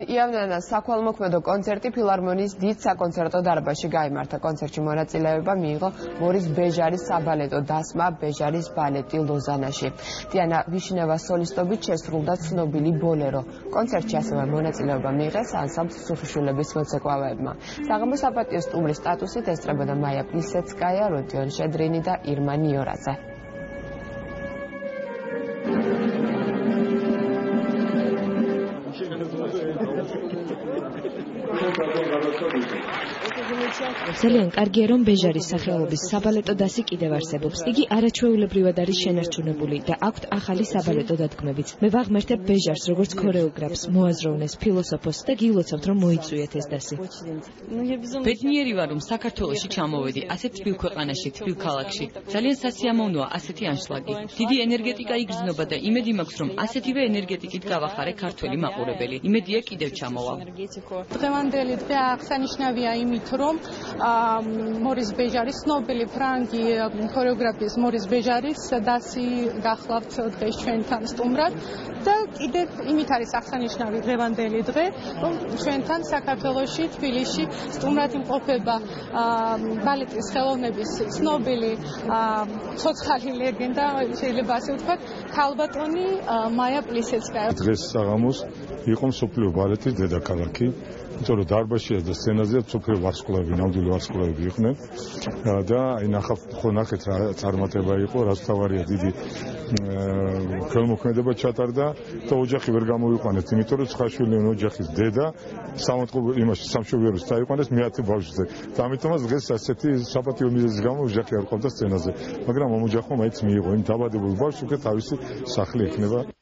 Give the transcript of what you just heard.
იავნანას საქველმოქმედო კონცერტი ფილარმონიის დიდ საკონცერტო დარბაზში გაიმართა. კონცერტში მონაწილეობა მიიღო მორის ბეჟარის საბალეტო დასმა ბეჟარის ბალეტი ლოზანაში. დიანა ვიშნევას სოლისტობით შესრულდა ცნობილი ბოლერო. კონცერტში ასევე მონაწილეობა მიიღეს ანსამბლ სუფიშვილების მოცეკვავეებმა. საღამო საპატიო სტუმრის სტატუსით ესწრებოდა მაია პლისეცკაია, როდიონ შედრინი და ირმა ნიორაძე. ძალიან კარგია, რომ ბეჟარის სახელობის საბალეტო დასი კიდევ არსებობს. იგი არაჩვეულებრივად არის შენარჩუნებული და აქვთ ახალი საბალეტო დადგმებიც. მე ვაღმერთებ ბეჟარს როგორც ქორეოგრაფს, მოაზროვნეს, ფილოსოფოსს და გილოცავთ, რომ მოიწვიეთ ეს დასი. ბედნიერი ვარ, რომ საქართველოში ჩამოვედი, ასეთ თბილ ქვეყანაში, თბილ ქალაქში. ძალიან სასიამოვნოა ასეთი ანშლაგი. დიდი ენერგეტიკა იგრძნობა და იმედი მაქვს, რომ ასეთივე ენერგეტიკით გავახარე ქართველი მაყურებელი. იმედია კიდევ ჩამოვალ. დღევანდელი დღე აღსანიშნავია იმით, რომ მორის ბეჟარის ცნობილი ფრანგი ქორეოგრაფის მორის ბეჟარის დასი გახლავთ დღეს ჩვენთან სტუმრად და კიდევ იმით არის აღსანიშნავი დღევანდელი დღე, რომ ჩვენთან საქართველოში, თბილისში სტუმრად იმყოფება ბალეტის ხელოვნების ცნობილი ცოცხალი ლეგენდა, შეიძლება ასე ვთქვათ, ქალბატონი მაია პლისეცკაია. დღეს საღამოს იყო მსოფლიო ბალეტის დედაქალაქი. იმიტომ რომ დარბაზშია და სცენაზეა მსოფლიო ვარსკვლავები, ნამდვილი ვარსკვლავები იყვნენ და აი ნახეთ რა წარმატება იყო, რაც თავარია დიდი ხელმოქმედება ჩატარდა და ოჯახი ვერ გამოვიყვანეთ, იმიტომ რომ ცხაშვილი ოჯახის დედა სამშობლოში წაიყვანეს მეათე ბავშვზე. და ამიტომაც დღეს ასეთი საპატიო მიზეზის გამო ოჯახი არ ყავდა სცენაზე, მაგრამ ამ ოჯახმა მაინც მიიღო იმ დაბადებულ ბავშვს უკვე თავისი სახლი ექნება.